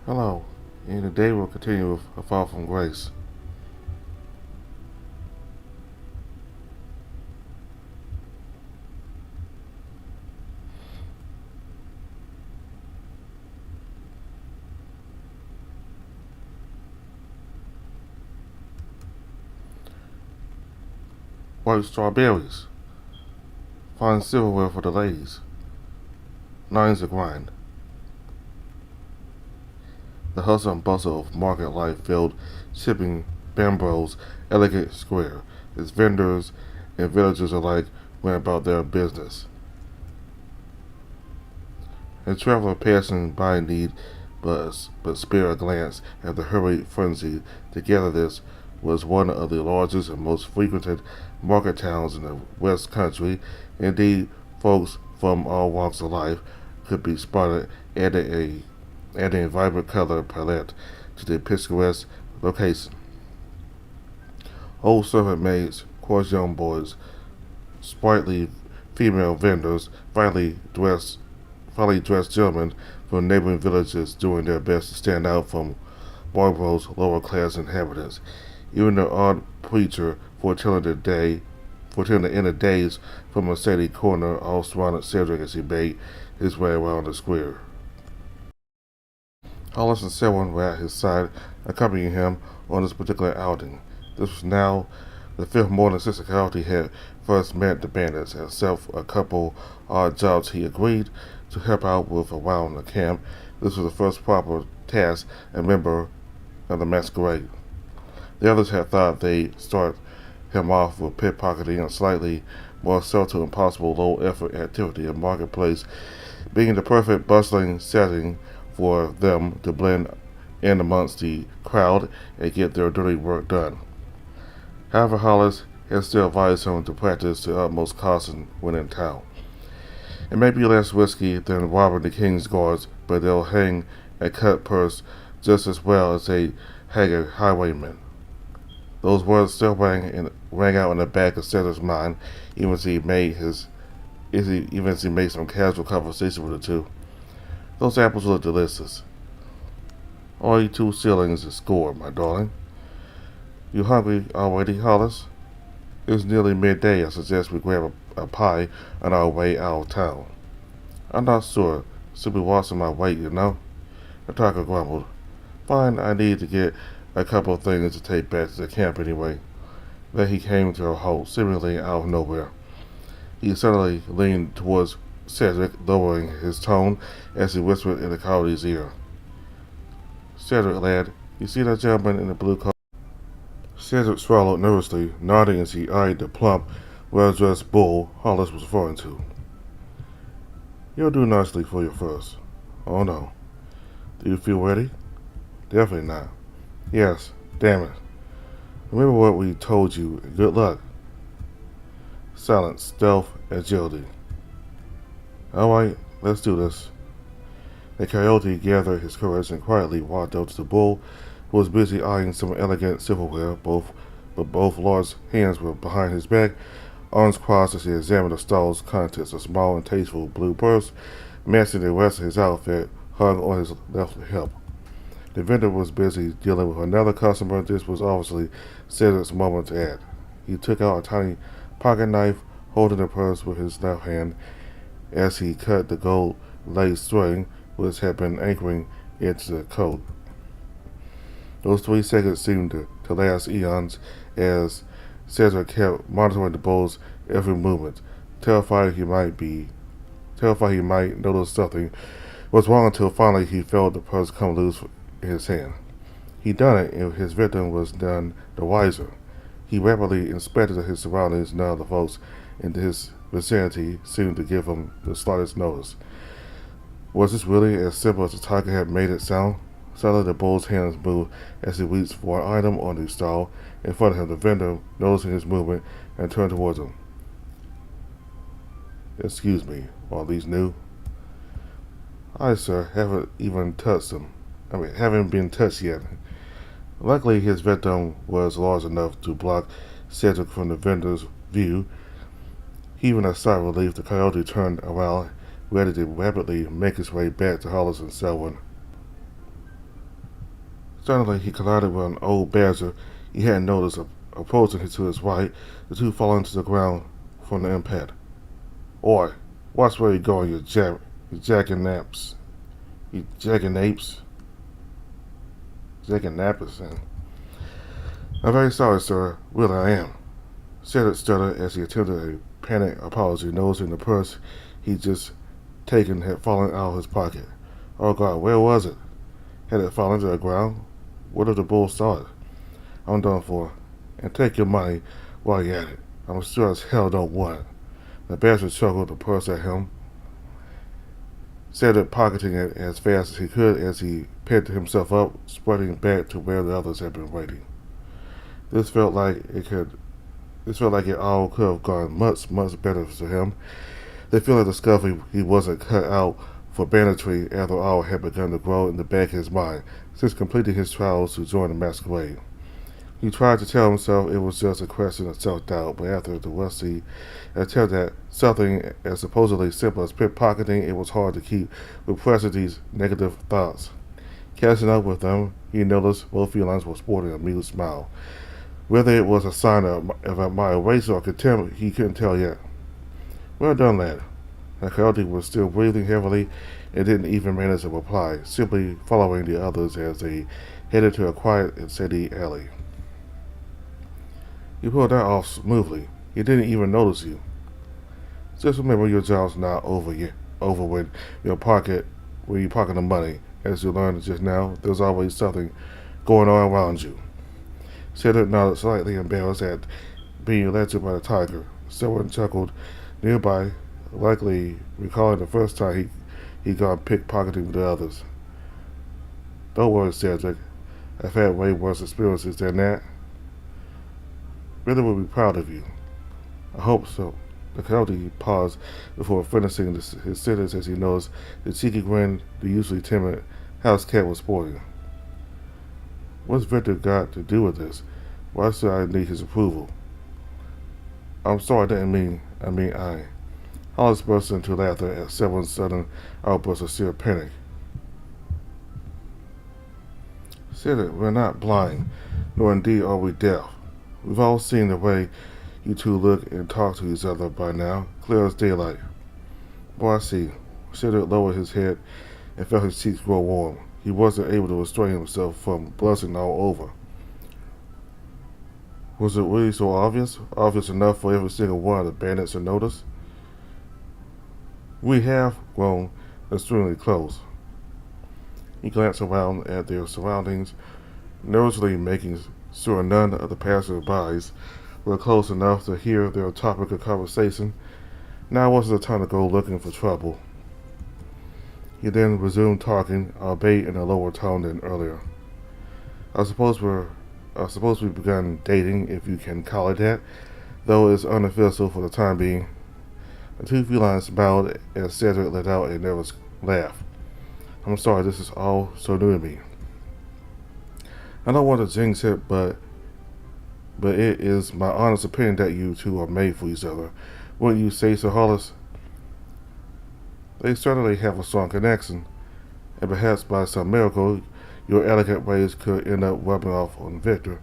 Hello, and today we'll continue with A Fall from Grace. White strawberries. Fine silverware for the ladies. Nines to grind. The hustle and bustle of market life filled shipping Bambro's elegant square. Its vendors and villagers alike went about their business. A traveler passing by need but spare a glance at the hurried frenzy to gather this was one of the largest and most frequented market towns in the West Country. Indeed, folks from all walks of life could be spotted adding a vibrant color palette to the picturesque location. Old servant maids, coarse young boys, sprightly female vendors, finely dressed gentlemen from neighboring villages doing their best to stand out from Barbro's lower class inhabitants. Even the odd preacher foretelling the end of days from a shady corner all surrounded Cedric as he made his way around the square. Hollis and Selwyn were at his side, accompanying him on this particular outing. This was now the fifth morning since the coyote had first met the bandits, except a couple odd jobs he agreed to help out with around the camp. This was the first proper task a member of the masquerade. The others had thought they'd start him off with pickpocketing and slightly more subtle and possible low-effort activity in marketplace, being the perfect bustling setting for them to blend in amongst the crowd and get their dirty work done. However, Hollis had still advised him to practice the utmost caution when in town. It may be less risky than robbing the king's guards, but they'll hang a cut purse just as well as they hang a highwayman. Those words still rang out in the back of Cedric's mind, even as he made some casual conversation with the two. Those apples look delicious. Only 2 shillings a score, my darling. You hungry already, Hollis? It's nearly midday. I suggest we grab a pie on our way out of town. I'm not sure. Simply watching my weight, you know. The talker grumbled. Fine, I need to get a couple of things to take back to the camp anyway. Then he came to a halt, seemingly out of nowhere. He suddenly leaned towards Cedric, lowering his tone as he whispered in the coyote's ear. Cedric, lad, you see that gentleman in the blue coat? Cedric swallowed nervously, nodding as he eyed the plump, well-dressed bull Hollis was referring to. You'll do nicely for your first. Oh no. Do you feel ready? Definitely not. Yes, damn it. Remember what we told you, and good luck. Silence, stealth, agility. Alright, let's do this. The coyote gathered his courage and quietly walked up to the bull, who was busy eyeing some elegant silverware, but both large hands were behind his back, arms crossed as he examined the stall's contents. A small and tasteful blue purse, matching the rest of his outfit, hung on his left hip. The vendor was busy dealing with another customer. This was obviously Cedric's moment to act. He took out a tiny pocket knife, holding the purse with his left hand as he cut the gold-laced string which had been anchoring into the coat. Those 3 seconds seemed to last eons as Cedric kept monitoring the bull's every movement, terrified he might notice something was wrong until finally he felt the purse come loose in his hand. He'd done it, and his victim was none the wiser. He rapidly inspected his surroundings. None of the folks in his vicinity seemed to give him the slightest notice. Was this really as simple as the tiger had made it sound? Suddenly the bull's hands moved as he reached for an item on the stall in front of him. The vendor, noticing his movement, and turned towards him. Excuse me, are these new? I, sir, haven't been touched yet. Luckily, his victim was large enough to block Cedric from the vendor's view. Heaving a sigh of relief, the coyote turned around, ready to rapidly make his way back to Hollis and Selwyn. Suddenly, he collided with an old badger he hadn't noticed approaching to his right, the two falling to the ground from the impact. Oi, watch where you're going, you jackanapes. You jackanapes. Jackanapes, and I'm very sorry, sir. Really, I am. Cedric stuttered as he attempted a panicked apology, noticing the purse he'd just taken had fallen out of his pocket. Oh God, where was it? Had it fallen to the ground? What if the bull saw it? I'm done for. And take your money while you're at it. I'm sure as hell don't want it. The bastard chuckled the purse at him, Cedric pocketing it as fast as he could as he picked himself up, spreading back to where the others had been waiting. This felt like it all could have gone much, much better for him. The feeling of discovery he wasn't cut out for banditry after all had begun to grow in the back of his mind since completing his trials to join the masquerade. He tried to tell himself it was just a question of self-doubt, but after the rusty attempt at something as supposedly simple as pickpocketing, it was hard to keep repressing these negative thoughts. Catching up with them, he noticed both felines were sporting a amused smile. Whether it was a sign of admiration or contempt, he couldn't tell yet. Well done, lad. The coyote was still breathing heavily and didn't even manage to reply, simply following the others as they headed to a quiet and steady alley. You pulled that off smoothly. He didn't even notice you. Just remember your job's not over when you pocket the money. As you learned just now, there's always something going on around you. Cedric nodded, slightly embarrassed at being led to by the tiger. Someone chuckled nearby, likely recalling the first time he gone pickpocketing with the others. Don't worry, Cedric. I've had way worse experiences than that. Really will be proud of you. I hope so. The coyote paused before finishing his sentence as he noticed the cheeky grin the usually timid house cat was sporting. What's Victor got to do with this? Why should I need his approval? I'm sorry, I didn't mean I. Hollis burst into laughter at Severan's sudden outburst of sheer panic. Cedric, we're not blind, nor indeed are we deaf. We've all seen the way you two look and talk to each other by now, clear as daylight. Boy, I see. Cedric lowered his head and felt his cheeks grow warm. He wasn't able to restrain himself from blushing all over. Was it really so obvious? Obvious enough for every single one of the bandits to notice? We have grown extremely close. He glanced around at their surroundings, nervously making sure none of the passers-by were close enough to hear their topic of conversation. Now wasn't the time to go looking for trouble. He then resumed talking, albeit in a lower tone than earlier. I suppose we've begun dating, if you can call it that, though it's unofficial for the time being. The two felines smiled as Cedric let out a nervous laugh. I'm sorry, this is all so new to me. I don't want to jinx it, but it is my honest opinion that you two are made for each other. Wouldn't you say so, Hollis? They certainly have a strong connection, and perhaps by some miracle, your elegant ways could end up rubbing off on Victor.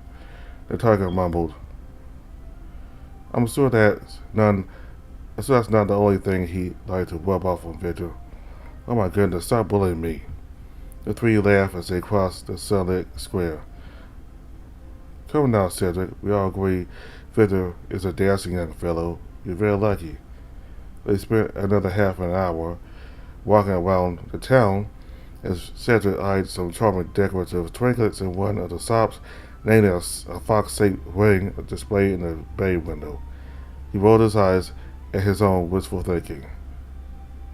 The tiger mumbled. I'm sure that's not the only thing he'd like to rub off on Victor. Oh my goodness, stop bullying me. The three laughed as they crossed the sunlit square. Come now, Cedric. We all agree Victor is a dashing young fellow. You're very lucky. They spent another half an hour walking around the town as Cedric eyed some charming decorative trinkets in one of the shops, namely a fox-shaped ring displayed in the bay window. He rolled his eyes at his own wistful thinking.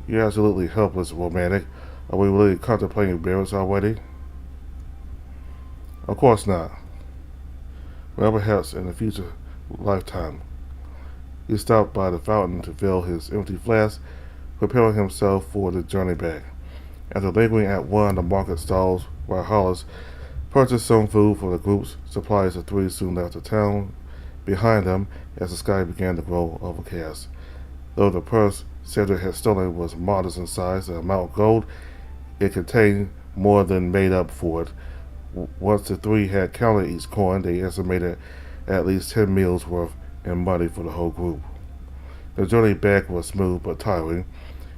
You're absolutely helpless, romantic. Are we really contemplating marriage already? Of course not. Well, perhaps in a future lifetime. He stopped by the fountain to fill his empty flask, preparing himself for the journey back. After lingering at one of the market stalls while Hollis purchased some food for the group's supplies, the three soon left the town behind them as the sky began to grow overcast. Though the purse Cedric had stolen was modest in size, the amount of gold it contained more than made up for it Once the three had counted each coin, they estimated at least 10 meals worth in money for the whole group. The journey back was smooth but tiring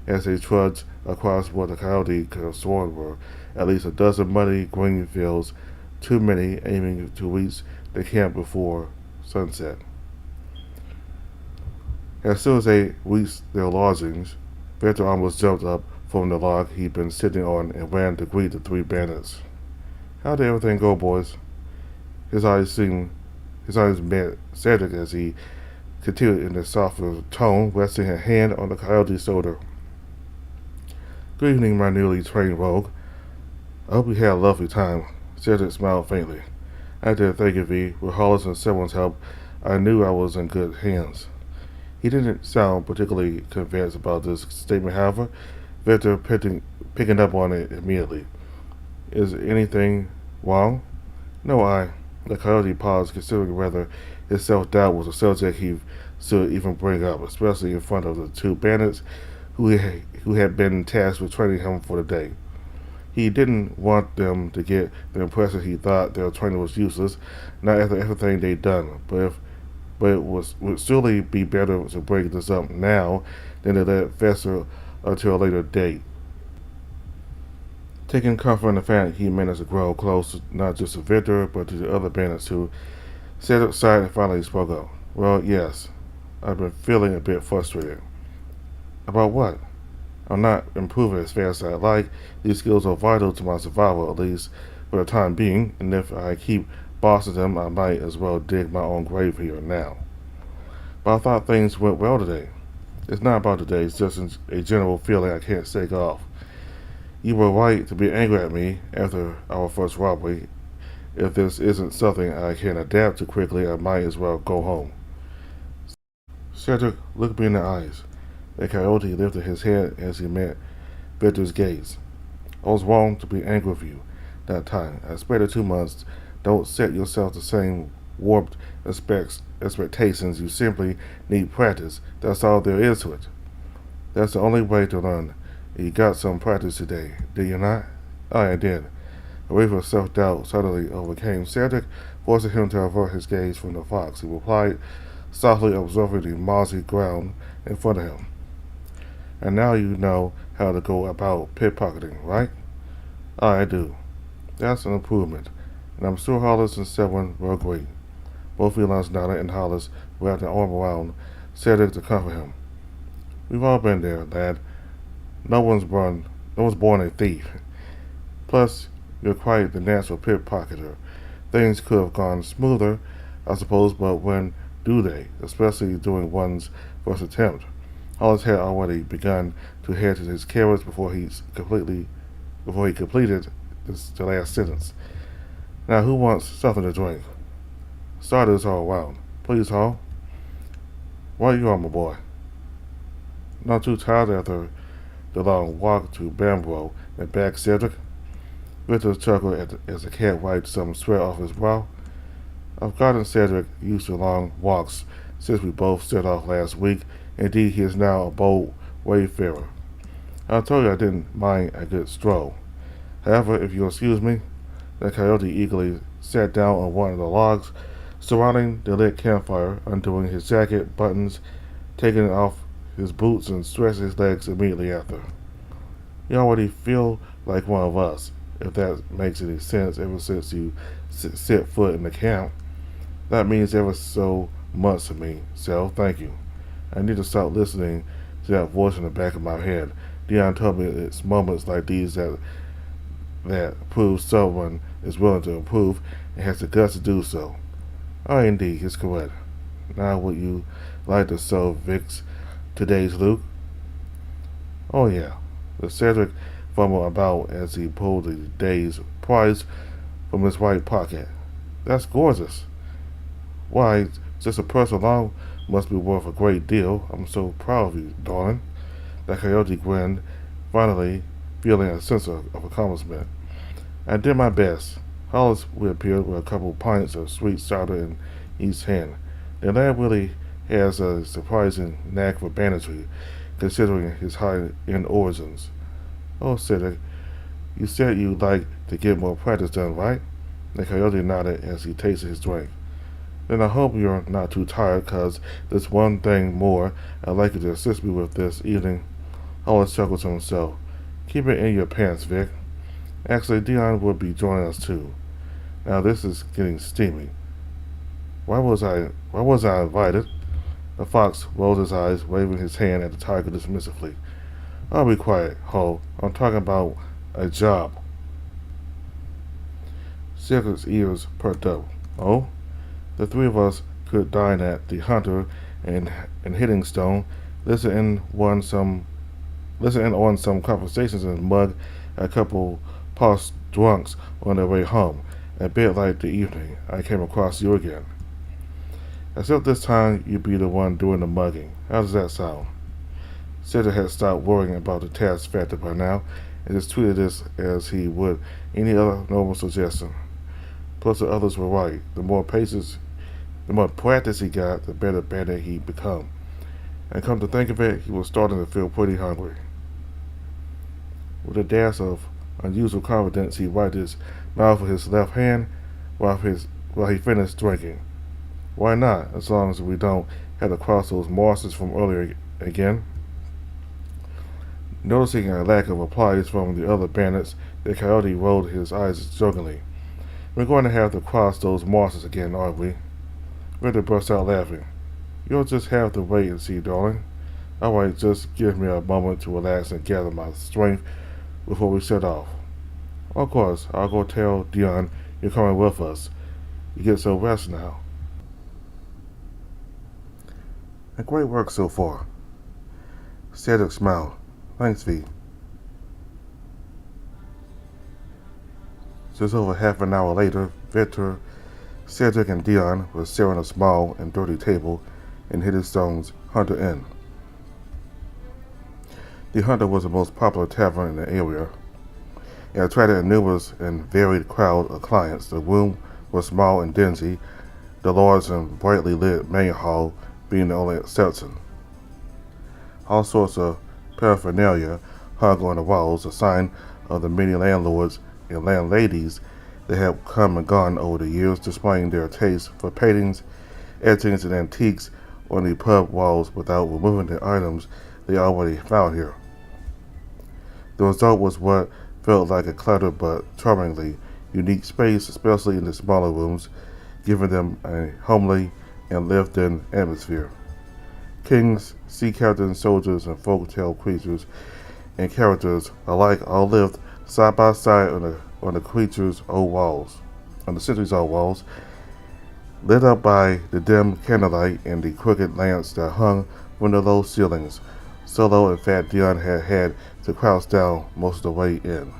as they trudged across what the coyote could have sworn were at least a dozen muddy green fields, too many, aiming to reach the camp before sunset. As soon as they reached their lodgings, Victor almost jumped up from the log he'd been sitting on and ran to greet the three bandits. "How did everything go, boys?" His eyes met Cedric as he continued in a softer tone, resting a hand on the coyote's shoulder. "Good evening, my newly trained rogue. I hope you had a lovely time." Cedric smiled faintly. "I did, thank you, V. With Hollis and someone's help, I knew I was in good hands." He didn't sound particularly convinced about this statement, however, Victor picking up on it immediately. "Is anything wrong?" "No, The coyote paused, considering whether his self-doubt was a subject he should even bring up, especially in front of the two bandits who had been tasked with training him for the day. He didn't want them to get the impression he thought their training was useless, not after everything they'd done, but it would surely be better to break this up now than to let it fester until a later date. Taking comfort in the fact he managed to grow close not just to Victor, but to the other bandits who sat aside and finally spoke up. "Well, yes, I've been feeling a bit frustrated." "About what?" "I'm not improving as fast as I'd like. These skills are vital to my survival, at least for the time being, and if I keep bossing them, I might as well dig my own grave here and now." "But I thought things went well today." "It's not about today, it's just a general feeling I can't shake off. You were right to be angry at me after our first robbery. If this isn't something I can adapt to quickly, I might as well go home." Cedric looked me in the eyes. The coyote lifted his head as he met Victor's gaze. "I was wrong to be angry with you that time. I expected too much. Don't set yourself the same warped expectations. You simply need practice. That's all there is to it. That's the only way to learn. You got some practice today, did you not?" "I did." A wave of self-doubt suddenly overcame Cedric, forcing him to avert his gaze from the fox. He replied, softly observing the mossy ground in front of him. "And now you know how to go about pickpocketing, right?" "I do." "That's an improvement, and I'm sure Hollis and Selwyn will agree." Both felines nodded, and Hollis wrapped an arm around Cedric to comfort him. "We've all been there, lad. No one's born a thief. Plus, you're quite the natural pickpocketer. Things could have gone smoother, I suppose, but when do they, especially during one's first attempt?" Hollis had already begun to head to his carriage before he completed the last sentence. "Now, who wants something to drink? Starters all around. Please, Hall." "Why you on, my boy?" "Not too tired after the long walk to Bamborough and back, Cedric?" Victor chuckled as the cat wiped some sweat off his brow. "I've gotten Cedric used to long walks since we both set off last week. Indeed, he is now a bold wayfarer. I told you I didn't mind a good stroll. However, if you'll excuse me." The coyote eagerly sat down on one of the logs surrounding the lit campfire, undoing his jacket buttons, taking off his boots, and stretching his legs immediately after. "You already feel like one of us, if that makes any sense, ever since you set foot in the camp. That means ever so much to me, so thank you. I need to stop listening to that voice in the back of my head. Dion told me it's moments like these that prove someone is willing to improve and has the guts to do so." "Oh, indeed, he's correct. Now, would you like to serve Vic's today's loot?" "Oh, yeah." The Cedric fumbled about as he pulled the day's prize from his right pocket. "That's gorgeous. Why, just a purse alone must be worth a great deal. I'm so proud of you, darling." The coyote grinned, finally feeling a sense of accomplishment. "I did my best." Hollis reappeared with a couple of pints of sweet cider in each hand. "The lad really has a surprising knack for banditry, considering his high-end origins." "Oh, Cedric, you said you'd like to get more practice done, right?" The coyote nodded as he tasted his drink. Then I hope you're not too tired, 'cause there's one thing more I'd like you to assist me with this evening. Hollis chuckled to himself. Keep it in your pants, Vic. Actually, Dion will be joining us too. Now this is getting steamy. Why was I invited? The fox rolled his eyes, waving his hand at the tiger dismissively. I'll be quiet, Ho. I'm talking about a job. Cedric's ears perked up. Oh? The three of us could dine at the Hunter and Hitting Stone, listen in on some conversations and mug a couple post drunks on their way home, a bit like the evening I came across you again. Except this time you'd be the one doing the mugging. How does that sound? Cedric had stopped worrying about the task factor by now and just treated this as he would any other normal suggestion. Plus the others were right. The more practice he got, the better bandit he'd become. And come to think of it, he was starting to feel pretty hungry. With a dash of unusual confidence, he wiped his mouth with his left hand while he finished drinking. Why not, as long as we don't have to cross those marshes from earlier again? Noticing a lack of replies from the other bandits, the coyote rolled his eyes jokingly. We're going to have to cross those marshes again, aren't we? Ritter burst out laughing. You'll just have to wait and see, darling. Alright, just give me a moment to relax and gather my strength before we set off. Of course, I'll go tell Dion you're coming with us. You get some rest now. And great work so far. Cedric smiled. Thanks, V. Just over half an hour later, Victor, Cedric, and Dion were sharing a small and dirty table in Hidden Stone's Hunter Inn. The Hunter was the most popular tavern in the area and attracted a numerous and varied crowd of clients. The room was small and dingy, the large and brightly lit main hall being the only exception. All sorts of paraphernalia hung on the walls, a sign of the many landlords and landladies that had come and gone over the years, displaying their taste for paintings, etchings, and antiques on the pub walls without removing the items they already found here. The result was what felt like a cluttered but charmingly unique space, especially in the smaller rooms, giving them a homely and lived-in atmosphere. Kings, sea captains, soldiers, and folk-tale creatures and characters alike all lived side by side on the centuries' old walls, lit up by the dim candlelight and the crooked lamps that hung from the low ceilings. Solo and Fat Dion had to crouch down most of the way in.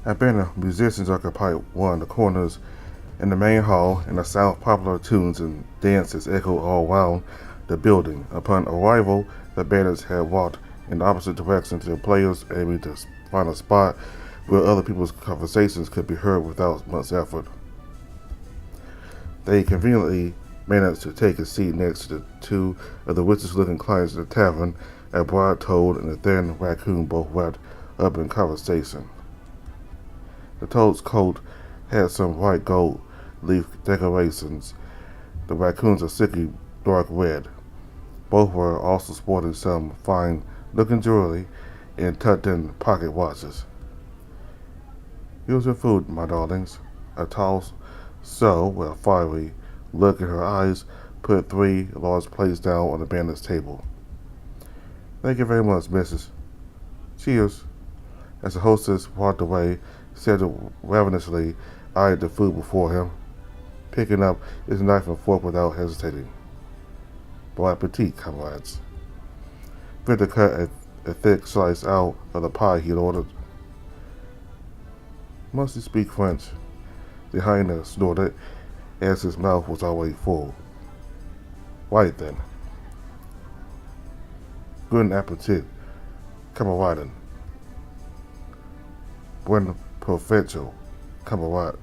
A band of musicians occupied one of the corners in the main hall, and the sound of popular tunes and dances echoed all around the building. Upon arrival, the bandits had walked in the opposite direction to the players, aiming to find a spot where other people's conversations could be heard without much effort. They conveniently managed to take a seat next to the two of the richest-looking clients of the tavern, a broad toad and a thin raccoon, both wrapped up in conversation. The toad's coat had some bright gold leaf decorations, the raccoon's a sickly dark red. Both were also sporting some fine-looking jewelry and tucked-in pocket watches. Here's your food, my darlings. A tall sow with a fiery look in her eyes put 3 large plates down on the bandit's table. Thank you very much, missus. Cheers. As the hostess walked away, Cedric ravenously eyed the food before him, picking up his knife and fork without hesitating. Bon appetit, comrades. Victor cut a thick slice out of the pie he had ordered. Must you speak French? The hyena snorted as his mouth was already full. Right then. Bon appetit, camaraden. Buen provecho, camaradas.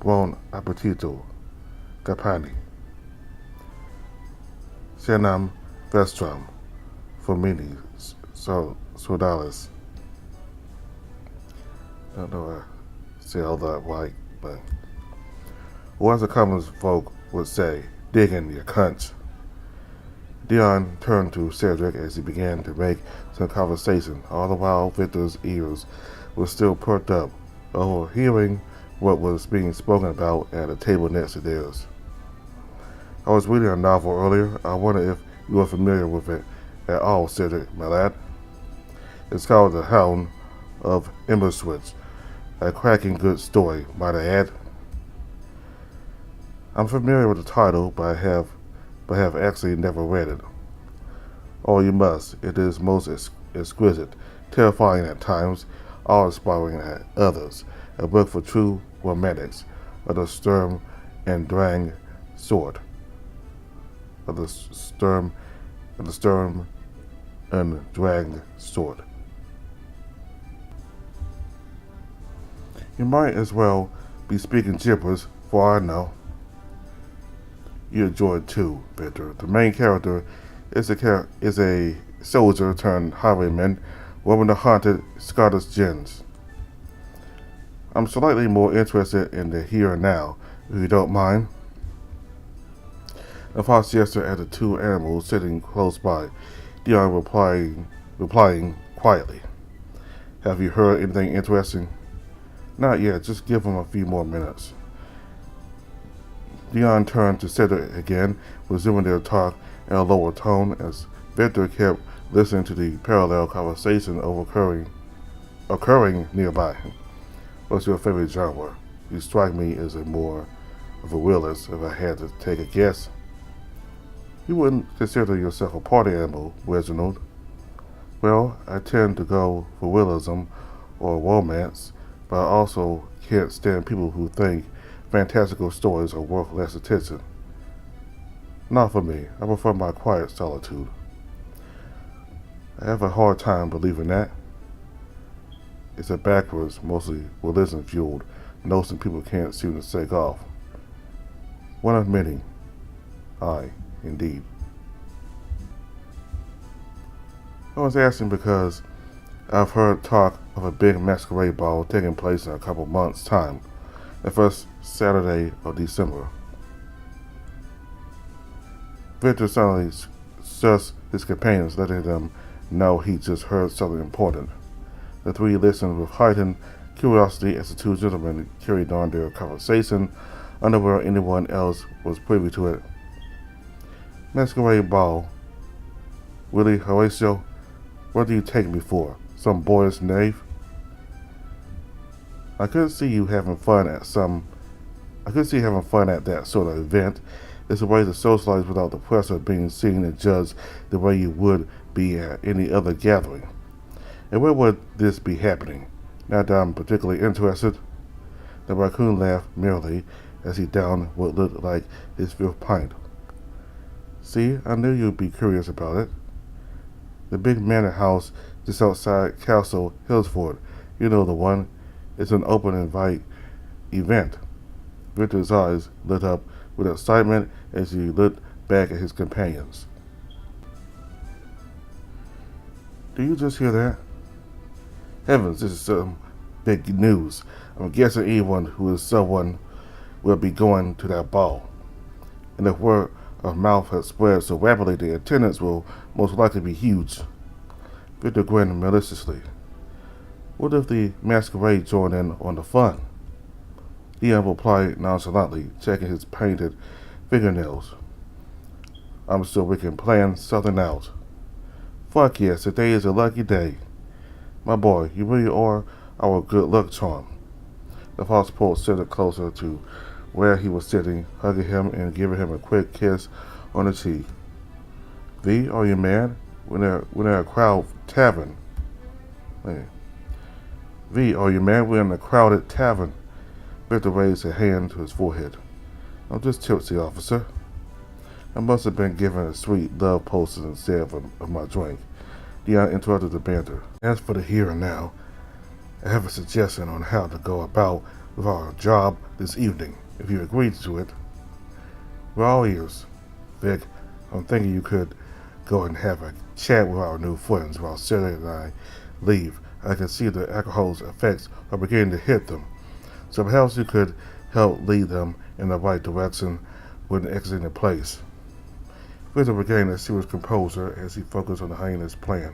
Bon appetito, capani. Cenam vestram, formini, soldalis. Don't know I say all that right, but or as the common folk would say, dig in your cunts. Dion turned to Cedric as he began to make some conversation, all the while Victor's ears were still perked up, overhearing what was being spoken about at a table next to theirs. I was reading a novel earlier. I wonder if you are familiar with it at all, Cedric, my lad. It's called The Hound of Emberswitch. A cracking good story, might I add. I'm familiar with the title, but have actually never read it. Oh, you must. It is most exquisite, terrifying at times, awe-inspiring at others. A book for true romantics of the Sturm and Drang sort. Of the Sturm and Drang sort. You might as well be speaking gibberish, for I know. You enjoy it too, Victor. The main character is a soldier turned highwayman roaming the haunted Scottish gins. I'm slightly more interested in the here and now, if you don't mind. The fox gestured at the two animals sitting close by, Dion replying quietly. Have you heard anything interesting? Not yet, just give him a few more minutes. Dion turned to Cedric again, resuming their talk in a lower tone as Victor kept listening to the parallel conversation occurring nearby. What's your favorite genre? You strike me as a more of a realist if I had to take a guess. You wouldn't consider yourself a party animal, Reginald. Well, I tend to go for realism or romance, but I also can't stand people who think fantastical stories are worth less attention. Not for me. I prefer my quiet solitude. I have a hard time believing that. It's a backwards, mostly religion-fueled notion people can't seem to shake off. One of many. Aye, indeed. I was asking because I've heard talk of a big masquerade ball taking place in a couple months' time, the first Saturday of December. Victor suddenly sussed his companions, letting them know he just heard something important. The three listened with heightened curiosity as the two gentlemen carried on their conversation, unaware anyone else was privy to it. Masquerade ball. Really, Horatio? What do you take me for? Some boyish knave? I could see having fun at that sort of event. It's a way to socialize without the pressure of being seen and judged the way you would be at any other gathering. And where would this be happening? Not that I'm particularly interested. The raccoon laughed merrily as he downed what looked like his fifth pint. See, I knew you'd be curious about it. The big manor house just outside Castle Hillsford, you know the one. It's an open invite event. Victor's eyes lit up with excitement as he looked back at his companions. Do you just hear that? Heavens, this is some big news. I'm guessing anyone who is someone will be going to that ball. And if word of mouth has spread so rapidly, the attendance will most likely be huge. Victor grinned maliciously. What if the masquerade joined in on the fun? Dion replied nonchalantly, checking his painted fingernails. I'm sure we can plan something out. Fuck yes, today is a lucky day. My boy, you really are our good luck charm. The fox pulled Cedric closer to where he was sitting, hugging him and giving him a quick kiss on the cheek. V, are you mad? We're in a crowd tavern. Man. V, are you mad? We're in a crowded tavern. Victor raised a hand to his forehead. I'm just tipsy, officer. I must have been given a sweet love potion instead of my drink. Dion interrupted the banter. As for the here and now, I have a suggestion on how to go about with our job this evening, if you agree to it. We're all ears. Vic, I'm thinking you could go and have a chat with our new friends while Sarah and I leave. I could see the alcohol's effects were beginning to hit them. So perhaps you could help lead them in the right direction when exiting the place. Victor regained a serious composure as he focused on the hyena's plan.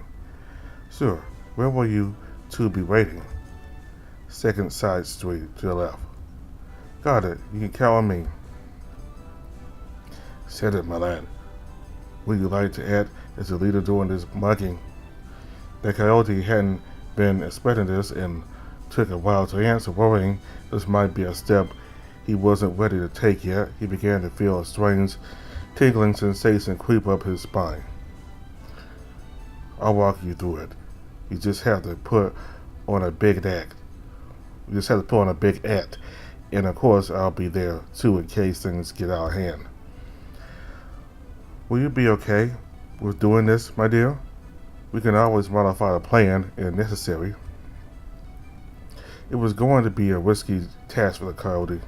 Sure, where will you two be waiting? Second side street to the left. Got it, you can count on me. Said it, my lad. Would you like to act as the leader during this mugging? The coyote hadn't been expecting this and took a while to answer, worrying this might be a step he wasn't ready to take yet. He began to feel a strange, tingling sensation creep up his spine. I'll walk you through it. You just have to put on a big act. And of course I'll be there too in case things get out of hand. Will you be okay with doing this, my dear? We can always modify the plan if necessary. It was going to be a risky task for the coyote,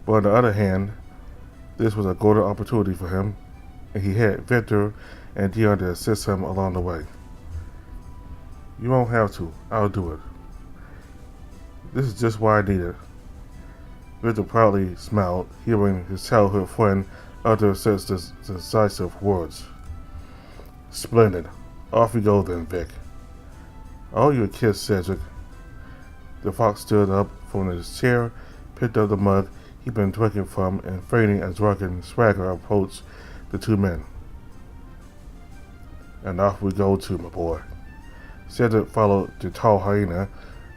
but on the other hand, this was a golden opportunity for him, and he had Victor and Dion to assist him along the way. You won't have to. I'll do it. This is just what I needed. Victor proudly smiled, hearing his childhood friend utter such decisive words. Splendid. Off we go then, Vic. Oh, you a kiss, Cedric. The fox stood up from his chair, picked up the mug he'd been drinking from, and feigning a drunken swagger approached the two men. And off we go too, my boy. Cedric followed the tall hyena,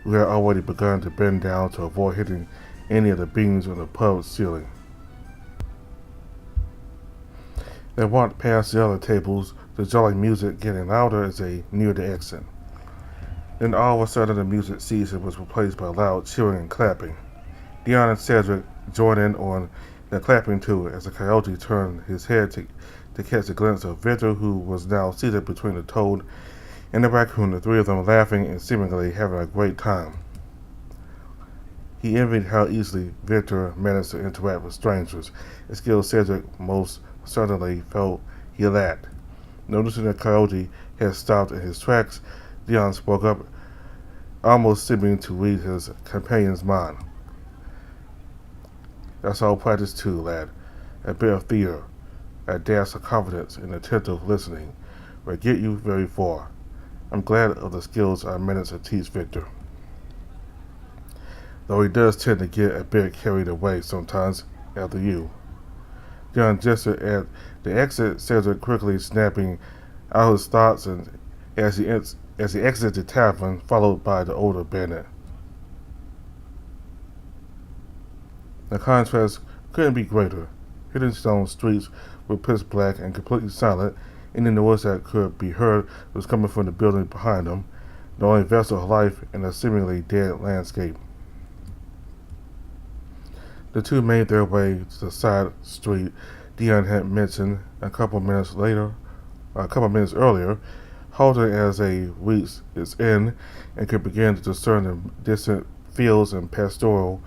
who had already begun to bend down to avoid hitting any of the beams on the pub ceiling. They walked past the other tables, the jolly music getting louder as they neared the exit. Then all of a sudden the music ceased and was replaced by loud cheering and clapping. Dion and Cedric joined in on the clapping too as the coyote turned his head to catch a glimpse of Victor, who was now seated between the toad and the raccoon, the three of them laughing and seemingly having a great time. He envied how easily Victor managed to interact with strangers, a skill Cedric most certainly felt he lacked. Noticing the coyote had stopped in his tracks, Dion spoke up, almost seeming to read his companion's mind. That's all practice too, lad. A bit of theater, a dash of confidence, and attentive listening will get you very far. I'm glad of the skills I managed to teach Victor. Though he does tend to get a bit carried away sometimes after you. Dion gestured at the exit, Cedric quickly snapping out his thoughts and as he exited the tavern, followed by the older bandit. The contrast couldn't be greater. Hidden stone streets were pitch black and completely silent. Any noise that could be heard was coming from the building behind them, the only vessel of life in a seemingly dead landscape. The two made their way to the side street Dion had mentioned a couple minutes earlier, halted as they reached its end and could begin to discern the distant fields and pastoral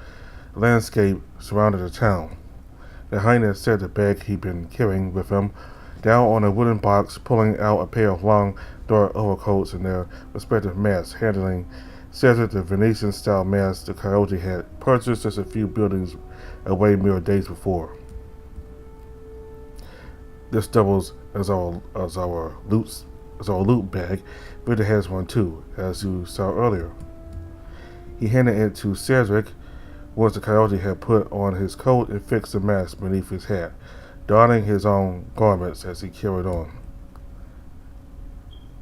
landscape surrounding the town. The hyena set the bag he'd been carrying with him down on a wooden box, pulling out a pair of long, dark overcoats and their respective masks, handling Cedric the Venetian-style mask the coyote had purchased just a few buildings away mere days before. This doubles as our loot bag. Victor has one too, as you saw earlier. He handed it to Cedric once the coyote had put on his coat and fixed the mask beneath his hat, donning his own garments as he carried on.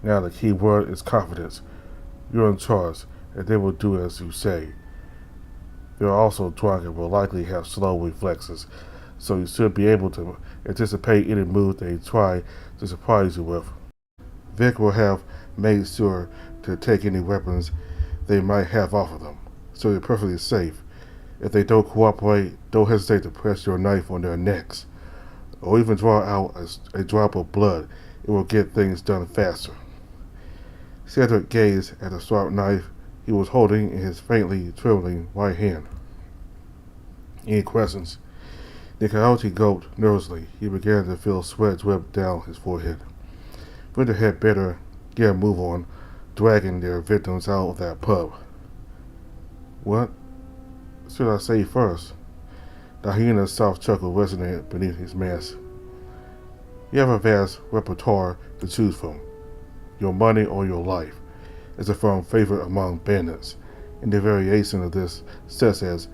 Now the key word is confidence. You're in charge, and they will do as you say. They're also drunk and will likely have slow reflexes, so you should be able to anticipate any move they try to surprise you with. Vic will have made sure to take any weapons they might have off of them, so you're perfectly safe. If they don't cooperate, don't hesitate to press your knife on their necks, or even draw out a drop of blood. It will get things done faster. Cedric gazed at the sharp knife he was holding in his faintly trembling right hand. Any questions? The coyote gulped nervously. He began to feel sweat drip down his forehead. Victor had better get a move on. dragging their victims out of that pub. What should I say first? The hyena's soft chuckle resonated beneath his mask. You have a vast repertoire to choose from. Your money or your life is a firm favorite among bandits, and the variation of this such as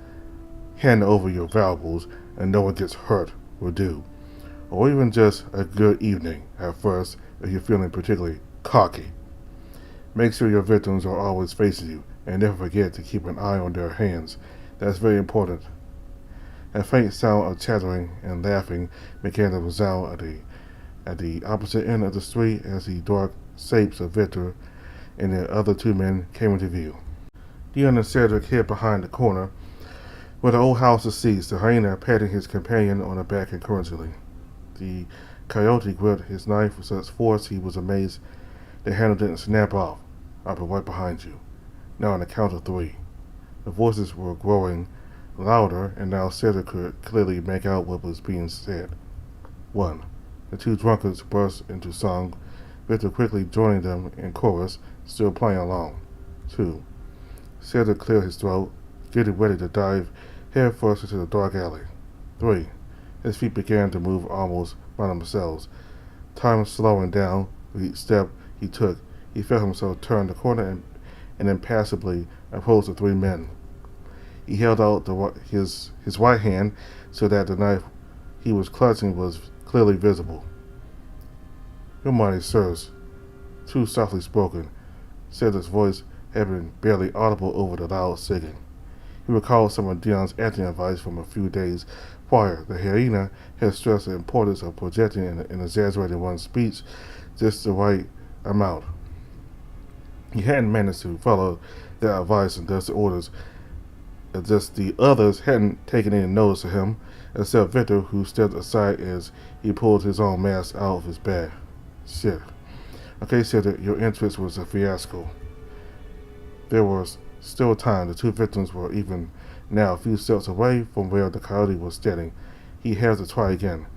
hand over your valuables and no one gets hurt will do. Or even just a good evening at first if you're feeling particularly cocky. Make sure your victims are always facing you and never forget to keep an eye on their hands. That's very important. A faint sound of chattering and laughing began to resound at the opposite end of the street as the dark shapes of Victor and the other two men came into view. Dion and Cedric hid behind the corner where the old house ceased, the hyena patting his companion on the back encouragingly. The coyote gripped his knife with such force he was amazed the handle didn't snap off. I'll be right behind you. Now on the count of 3. The voices were growing louder, and now Cedric could clearly make out what was being said. 1. The two drunkards burst into song, Victor quickly joining them in chorus, still playing along. 2. Cedric cleared his throat, getting ready to dive headfirst into the dark alley. 3. His feet began to move almost by themselves. Time slowing down with each step he took. He felt himself turn the corner and impassively approach the 3 men. He held out his right hand so that the knife he was clutching was clearly visible. Your money, sirs. Too softly spoken. Cedric's voice had been barely audible over the loud singing. He recalled some of Dion's acting advice from a few days prior. The hyena had stressed the importance of projecting and exaggerating one's speech just the right amount. He hadn't managed to follow that advice and thus the orders. Just the others hadn't taken any notice of him, except Victor, who stepped aside as he pulled his own mask out of his bag. Shit. Okay, Cedric, your entrance was a fiasco. There was still time. The 2 victims were even now a few steps away from where the coyote was standing. He had to try again.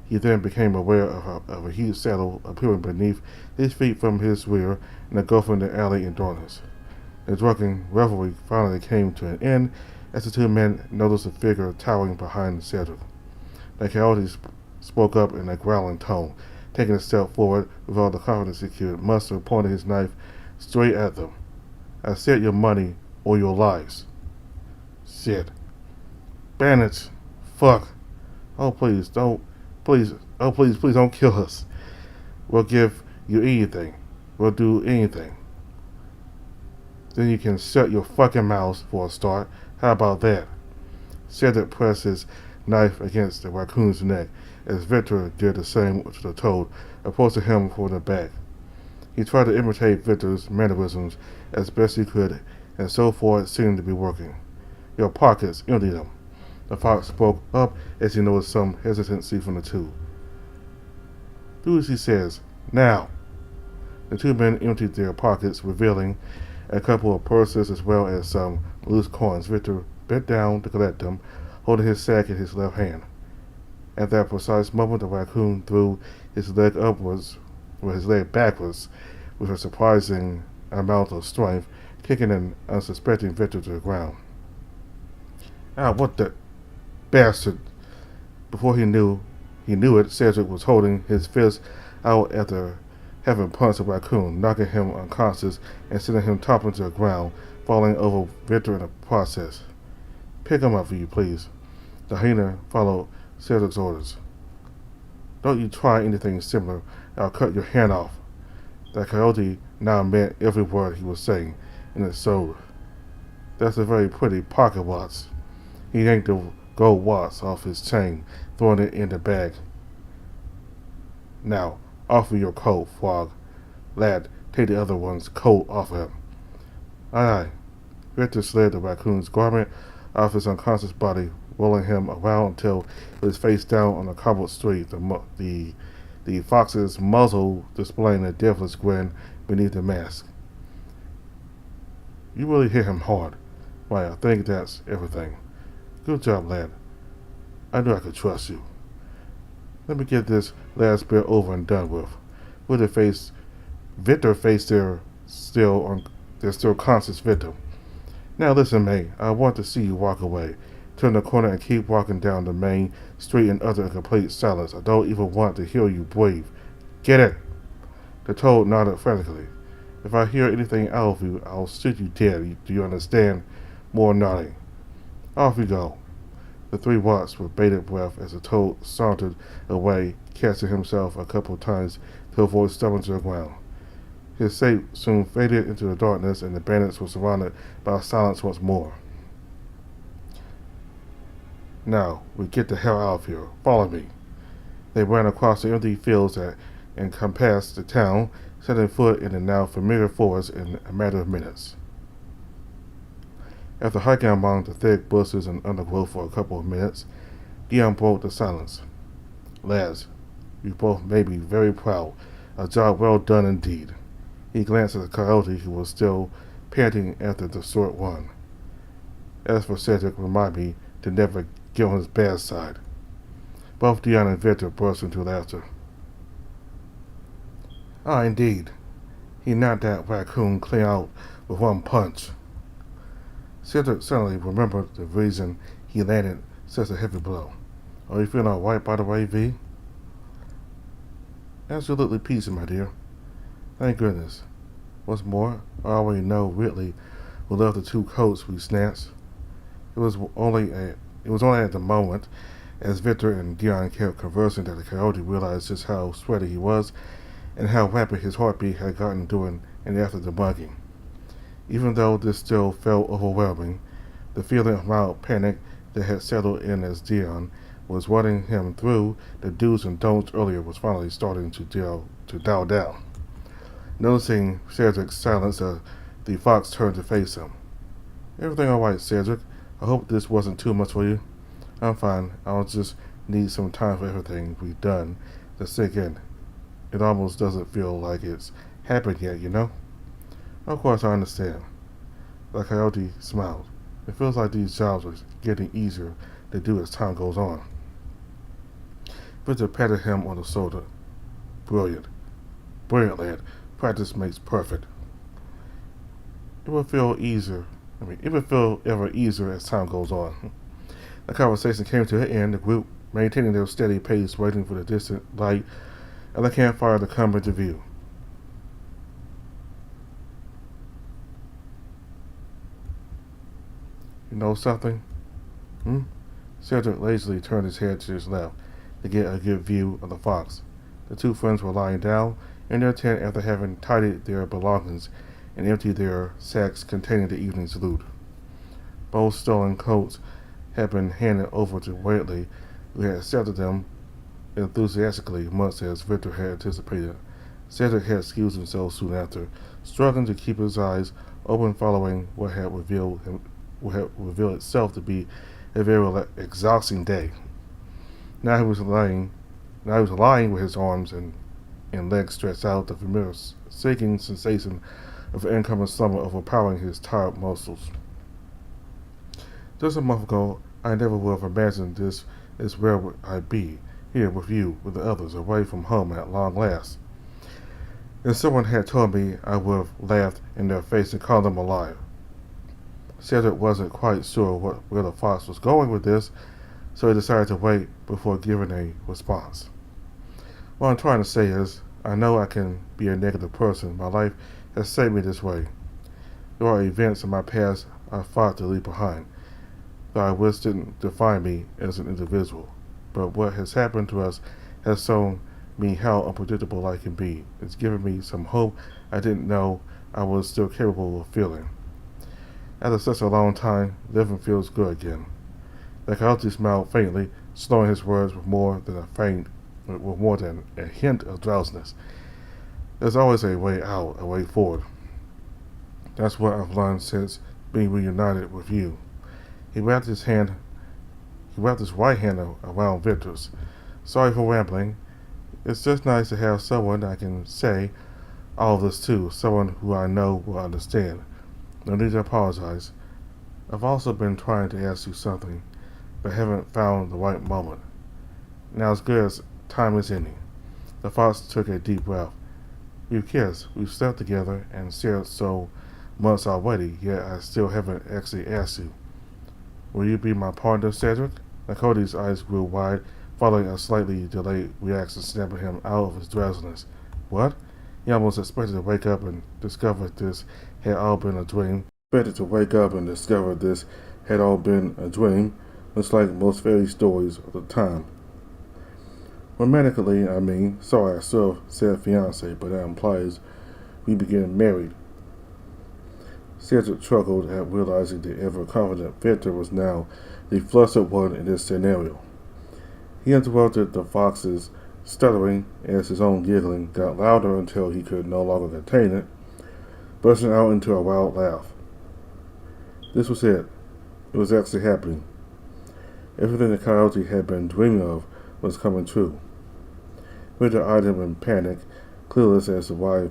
He then became aware of a huge saddle appearing beneath his feet from his rear and engulfing the alley in darkness. The drunken revelry finally came to an end as the 2 men noticed a figure towering behind Cedric. The coyote spoke up in a growling tone, taking a step forward with all the confidence he could muster, pointing his knife straight at them. I said your money or your lives. Shit. Bandits. Fuck. Oh, please, don't. Please, oh, please don't kill us. We'll give you anything. We'll do anything. Then you can shut your fucking mouths for a start. How about that? Cedric pressed his knife against the raccoon's neck as Victor did the same to the toad, approaching him from the back. He tried to imitate Victor's mannerisms as best he could, and so far it seemed to be working. Your pockets, empty them. The fox spoke up as he noticed some hesitancy from the 2. Do as he says. Now. The 2 men emptied their pockets, revealing a couple of purses as well as some loose coins. Victor bent down to collect them, holding his sack in his left hand. At that precise moment, the raccoon threw his leg upwards, or his leg backwards, with a surprising amount of strength, kicking an unsuspecting Victor to the ground. Ah, what the bastard! Before he knew it, Cedric was holding his fist out after having punched the raccoon, knocking him unconscious and sending him toppling to the ground, falling over Victor in the process. Pick him up, will you please? The hyena followed Cedric's orders. Don't you try anything similar, I'll cut your hand off. The coyote now meant every word he was saying, and it showed. That's a very pretty pocket watch. He yanked the gold watch off his chain, throwing it in the bag. Now, offer your coat, Frog. Lad, take the other one's coat off of him. Aye, aye. Victor slid the raccoon's garment off his unconscious body, rolling him around until he was face down on the cobbled street, the fox's muzzle displaying a deathless grin beneath the mask. You really hit him hard. Why, I think that's everything. Good job, lad. I knew I could trust you. Let me get this last bit over and done with. Victor faced their still on their still conscious victim. Now listen, mate, I want to see you walk away. Turn the corner and keep walking down the main street in utter and complete silence. I don't even want to hear you breathe. Get it? The toad nodded frantically. If I hear anything out of you, I'll shoot you dead. Do you understand? More nodding. Off we go. The three watched with bated breath as the toad sauntered away, catching himself a couple of times to avoid stumbling to the ground. His shape soon faded into the darkness, and the bandits were surrounded by silence once more. Now, we get the hell out of here. Follow me. They ran across the empty fields and encompassed the town, setting foot in the now familiar forest in a matter of minutes. After hiking among the thick bushes and undergrowth for a couple of minutes, Dion broke the silence. Lads, you both may be very proud. A job well done indeed. He glanced at the coyote, who was still panting after the short run. As for Cedric, remind me to never get on his bad side. Both Dion and Victor burst into laughter. Ah, indeed. He knocked that raccoon clean out with one punch. Cedric suddenly remembered the reason he landed such a heavy blow. Are you feeling all right, by the way, V? Absolutely peachy, my dear. Thank goodness. What's more, I already know Ridley will love the 2 coats we snatched. It was only at the moment, as Victor and Dion kept conversing, that the coyote realized just how sweaty he was and how rapid his heartbeat had gotten during and after the bugging. Even though this still felt overwhelming, the feeling of mild panic that had settled in as Dion was running him through the do's and don'ts earlier was finally starting to dial down. Noticing Cedric's silence, the fox turned to face him. Everything all right, Cedric? I hope this wasn't too much for you. I'm fine. I'll just need some time for everything we've done to sink in. It almost doesn't feel like it's happened yet, you know? Of course I understand. The coyote smiled. It feels like these jobs are getting easier to do as time goes on. Victor patted him on the shoulder. Brilliant. Brilliant, lad. Practice makes perfect. It will feel ever easier as time goes on. The conversation came to an end, the group maintaining their steady pace, waiting for the distant light of the campfire to come into view. You know something? Cedric lazily turned his head to his left to get a good view of the fox. The 2 friends were lying down in their tent after having tidied their belongings and emptied their sacks containing the evening's loot. Both stolen coats had been handed over to Whately, who had accepted them enthusiastically, much as Victor had anticipated. Cedric had excused himself soon after, struggling to keep his eyes open following what had revealed itself to be a very exhausting day. Now he was lying with his arms and legs stretched out, the familiar sinking sensation of incoming slumber overpowering his tired muscles. Just a month ago, I never would have imagined this is where I'd be, here with you, with the others, away from home at long last. If someone had told me, I would have laughed in their face and called them alive. Cedric wasn't quite sure where the fox was going with this, so he decided to wait before giving a response. What I'm trying to say is, I know I can be a negative person. My life has saved me this way. There are events in my past I fought to leave behind, that I wish didn't define me as an individual. But what has happened to us has shown me how unpredictable life can be. It's given me some hope I didn't know I was still capable of feeling. After such a long time, living feels good again. The coyote smiled faintly, slowing his words with more than a hint of drowsiness. There's always a way out, a way forward. That's what I've learned since being reunited with you. He wrapped his right hand around Victor's. Sorry for rambling. It's just nice to have someone I can say all of this to, someone who I know will understand. No need to apologize. I've also been trying to ask you something, but haven't found the right moment. Now as good as time is any. The fox took a deep breath. We've kissed, we've slept together, and shared so much already, yet I still haven't actually asked you. Will you be my partner, Cedric? Cody's eyes grew wide, following a slightly delayed reaction snapping him out of his drowsiness. What? He almost expected to wake up and discover this had all been a dream. Much like most fairy stories of the time. Romantically, I mean, sorry, I still said fiance, but that implies we begin married. Cedric chuckled at realizing the ever-confident Victor was now the flustered one in this scenario. He interrupted the fox's stuttering as his own giggling got louder until he could no longer contain it, bursting out into a wild laugh. This was it. It was actually happening. Everything the coyote had been dreaming of was coming true. Victor eyed him in panic, clueless as to why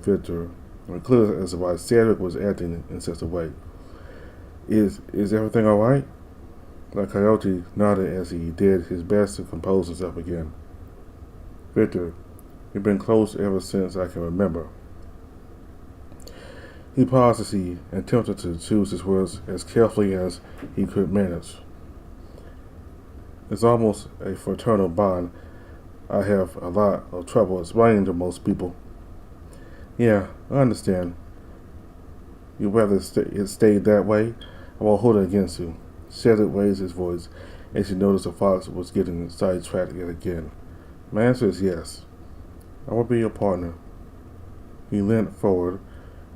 Cedric was acting in such a way. Is everything all right? The coyote nodded as he did his best to compose himself again. Victor, we've been close ever since I can remember. He paused as he attempted to choose his words as carefully as he could manage. It's almost a fraternal bond I have a lot of trouble explaining to most people. Yeah, I understand. You'd rather it stayed that way? I won't hold it against you. Cedric raised his voice as he noticed the fox was getting sidetracked yet again. My answer is yes. I will be your partner. He leaned forward,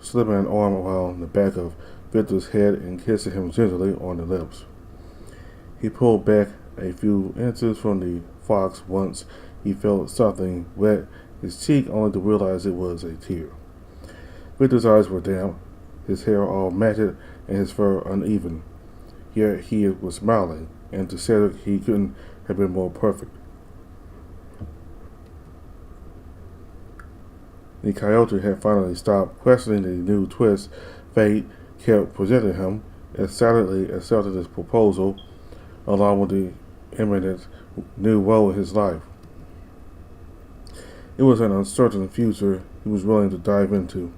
slipping an arm around the back of Victor's head and kissing him gently on the lips. He pulled back a few inches from the fox once he felt something wet his cheek, only to realize it was a tear. Victor's eyes were damp, his hair all matted, and his fur uneven. Yet he was smiling, and to Cedric he couldn't have been more perfect. The coyote had finally stopped questioning the new twist fate kept presenting him, and silently accepted his proposal, along with the imminent new woe in his life. It was an uncertain future he was willing to dive into,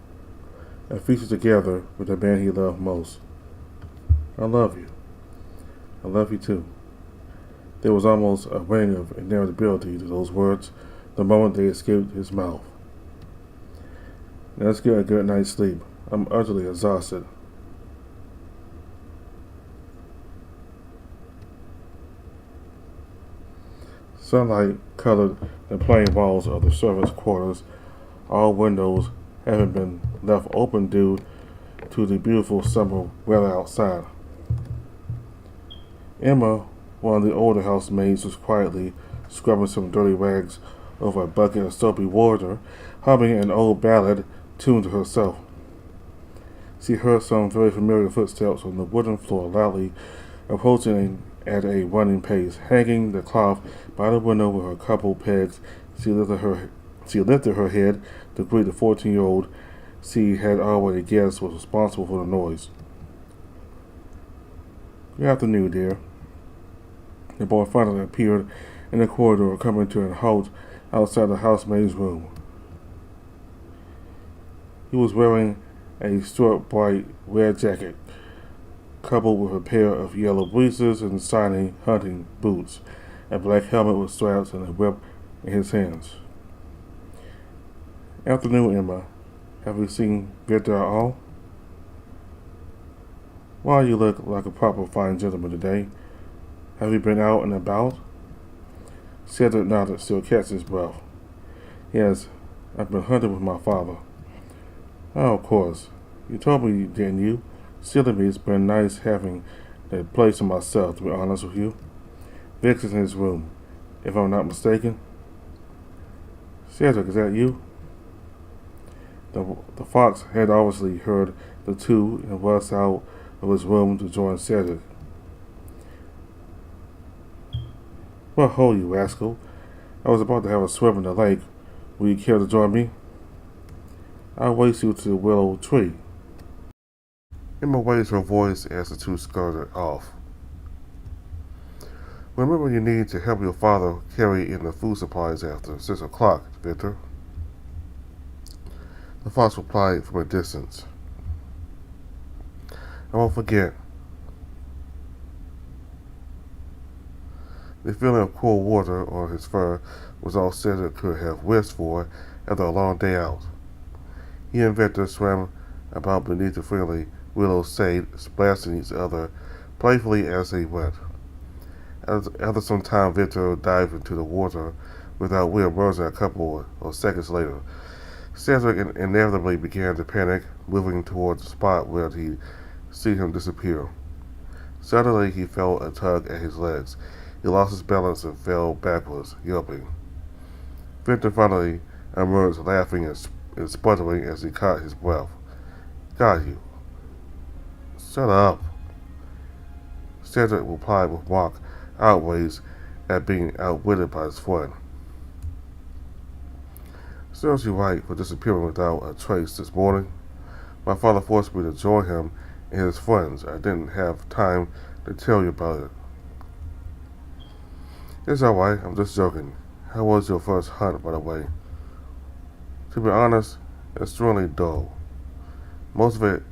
a future together with the man he loved most. I love you. I love you too. There was almost a ring of inevitability to those words the moment they escaped his mouth. Now let's get a good night's sleep. I'm utterly exhausted. Sunlight colored the plain walls of the servants' quarters, all windows having been left open due to the beautiful summer weather outside. Emma, one of the older housemaids, was quietly scrubbing some dirty rags over a bucket of soapy water, humming an old ballad tuned to herself. She heard some very familiar footsteps on the wooden floor loudly approaching at a running pace. Hanging the cloth by the window with her couple pegs, she lifted her head to greet the 14-year-old she had already guessed was responsible for the noise. Good afternoon, dear. The boy finally appeared in the corridor, coming to a halt outside the housemaid's room. He was wearing a short, bright red jacket, coupled with a pair of yellow breeches and shiny hunting boots, a black helmet with straps, and a whip in his hands. Afternoon, Emma. Have you seen Victor at all? Why, you look like a proper fine gentleman today. Have you been out and about? Cedric nodded, still catching his breath. Yes, I've been hunting with my father. Oh, of course. You told me, didn't you? Silly me, it's been nice having the place to myself, to be honest with you. Vic's in his room, if I'm not mistaken. Cedric, is that you? The fox had obviously heard the two and rushed out of his room to join Cedric. Well, ho, you rascal. I was about to have a swim in the lake. Will you care to join me? I'll race you to the willow tree. Emma raised her voice as the two scuttled off. Remember, you need to help your father carry in the food supplies after 6 o'clock, Victor. The fox replied from a distance. I won't forget. The feeling of cool water on his fur was all Cedric could have wished for after a long day out. He and Victor swam about beneath the friendly willow shade, splashing each other playfully as they went. After some time, Victor dived into the water without re-emerging a couple of seconds later. Cedric inevitably began to panic, moving towards the spot where he'd seen him disappear. Suddenly, he felt a tug at his legs. He lost his balance and fell backwards, yelping. Victor finally emerged, laughing and sputtering as he caught his breath. Got you. Shut up. Cedric replied with mock outrage at being outwitted by his friend. Serves you right for disappearing without a trace this morning. My father forced me to join him and his friends. I didn't have time to tell you about it. It's alright, I'm just joking. How was your first hunt, by the way? To be honest, extremely dull. Most of it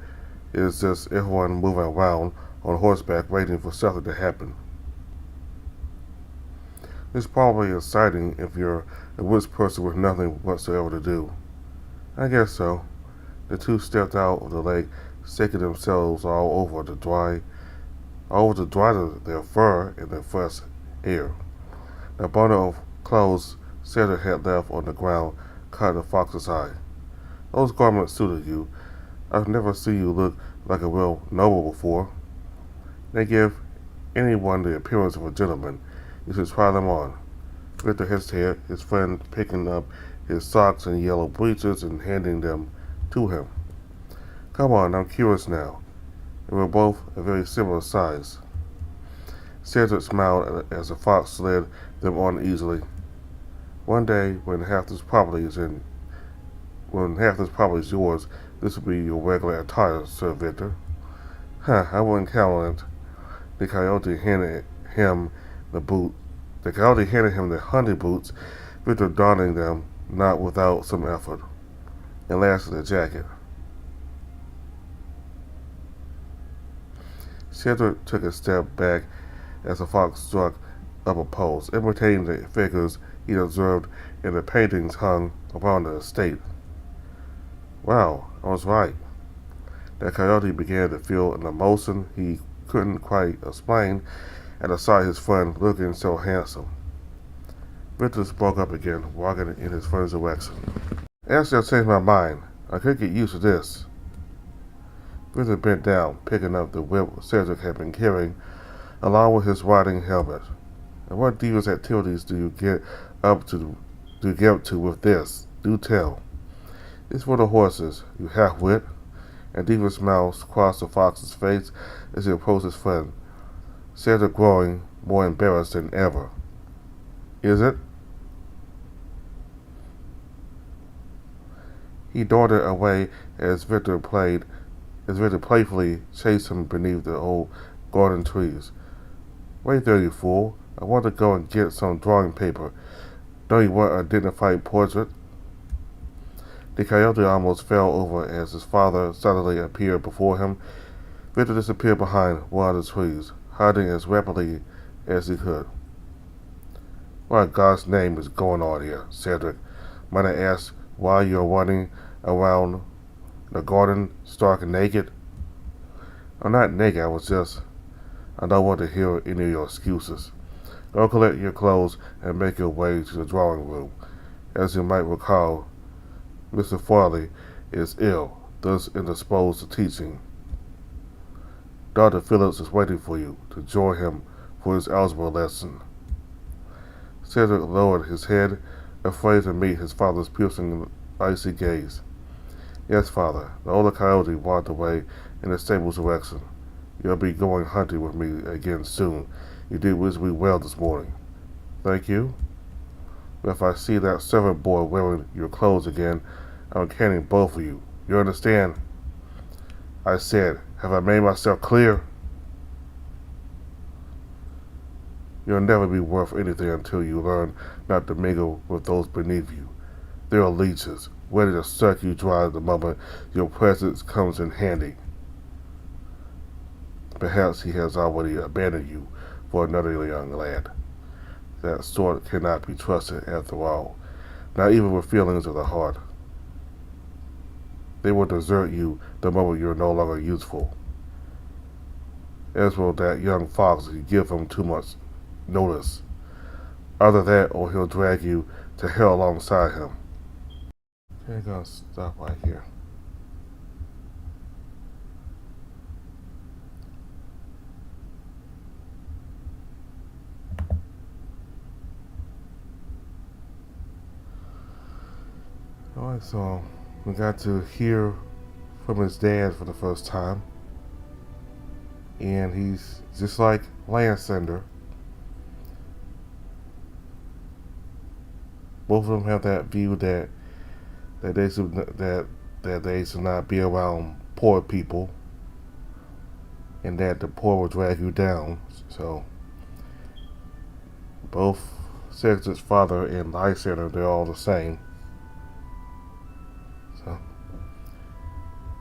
is just everyone moving around on horseback waiting for something to happen. It's probably exciting if you're a woods person with nothing whatsoever to do. I guess so. The two stepped out of the lake, shaking themselves all over to dry their fur in the fresh air. The bundle of clothes Cedric had left on the ground caught the fox's eye. Those garments suited you. I've never seen you look like a real noble before. They give anyone the appearance of a gentleman. You should try them on. Victor hesitated, his friend picking up his socks and yellow breeches and handing them to him. Come on, I'm curious now. They were both a very similar size. Cedric smiled as the fox slid them on easily. One day, when half this property is yours, this will be your regular attire, Sir Victor. I wouldn't count on it. The coyote handed him the hunting boots, Victor donning them, not without some effort, and lastly the jacket. Cedric took a step back as the fox struck up a pose, imitating the figures he'd observed in the paintings hung around the estate. Wow, I was right. The coyote began to feel an emotion he couldn't quite explain at the sight of his friend looking so handsome. Victor spoke up again, walking in his friend's direction. Actually, I changed my mind. I could get used to this. Victor bent down, picking up the whip Cedric had been carrying, along with his riding helmet. And what devious activities do you get up to with this? Do tell. It's for the horses, you half-wit. A devious smile crossed the fox's face as he approached his friend, Cedric growing more embarrassed than ever. Is it? He darted away as Victor playfully chased him beneath the old garden trees. Wait there, you fool. I want to go and get some drawing paper. Don't you want a dignified portrait? The coyote almost fell over as his father suddenly appeared before him. Victor disappeared behind one of the trees, hiding as rapidly as he could. What in God's name is going on here, Cedric? Might I ask why you're running around the garden stark naked? I'm not naked, I don't want to hear any of your excuses. Go collect your clothes and make your way to the drawing room. As you might recall, Mr. Farley is ill, thus indisposed to teaching. Dr. Phillips is waiting for you to join him for his algebra lesson. Cedric lowered his head, afraid to meet his father's piercing, icy gaze. Yes, father. The older coyote walked away in the stable's direction. You'll be going hunting with me again soon. You did reasonably well this morning. Thank you. But if I see that servant boy wearing your clothes again, I'm canning both of you. You understand? I said, have I made myself clear? You'll never be worth anything until you learn not to mingle with those beneath you. They're leeches. ready to suck you dry the moment your presence comes in handy. Perhaps he has already abandoned you for another young lad. That sort cannot be trusted after all, not even with feelings of the heart. They will desert you the moment you're no longer useful. As will that young fox if you give him too much notice. Either that or he'll drag you to hell alongside him. Okay, I'm gonna stop right here. Alright, so we got to hear from his dad for the first time. And he's just like Lysander. Both of them have that view that they should not be around poor people, and that the poor will drag you down. So both Cedric's father and Lysander, they're all the same. So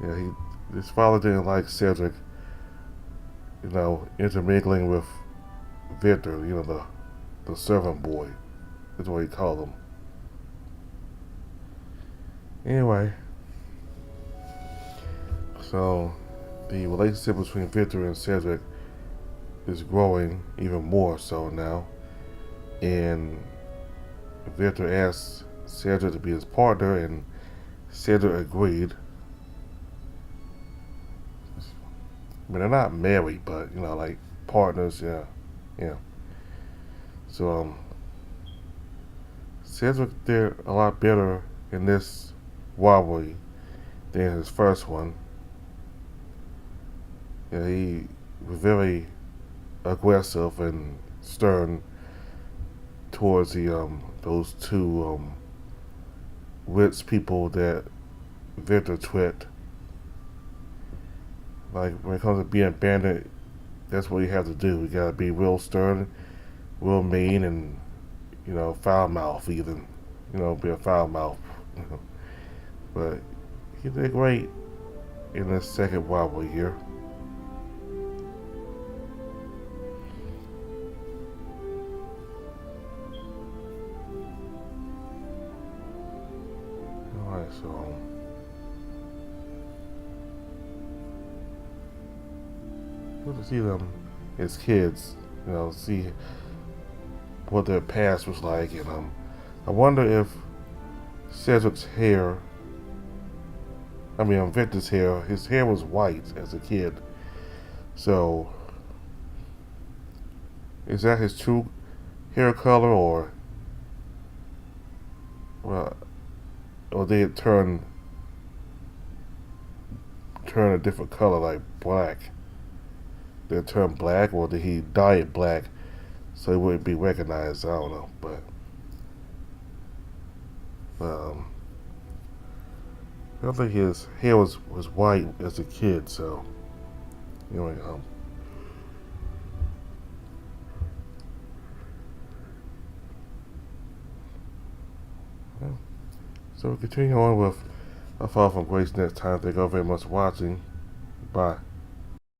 yeah, his father didn't like Cedric, intermingling with Victor, the servant boy. That's what he called him. Anyway, so the relationship between Victor and Cedric is growing even more so now. And Victor asked Cedric to be his partner, and Cedric agreed. I mean, they're not married, but like partners, yeah. So Cedric did a lot better in this rivalry than his first one. Yeah, he was very aggressive and stern towards those two rich people that Victor tricked. Like when it comes to being a bandit, that's what you have to do. You gotta be real stern, real mean, and foul mouth even. Be a foul mouth. But he did great in this second rivalry here. Alright, so good to see them as kids, see what their past was like, and I wonder if Cedric's hair, Victor's hair, his hair was white as a kid, so is that his true hair color, or did it turn a different color, like black? Did it turn black, or did he dye it black so it wouldn't be recognized? I don't know, but I think his hair was white as a kid, so anyway, so we continue on with A Fall from Grace next time. Thank you all very much for watching. Bye.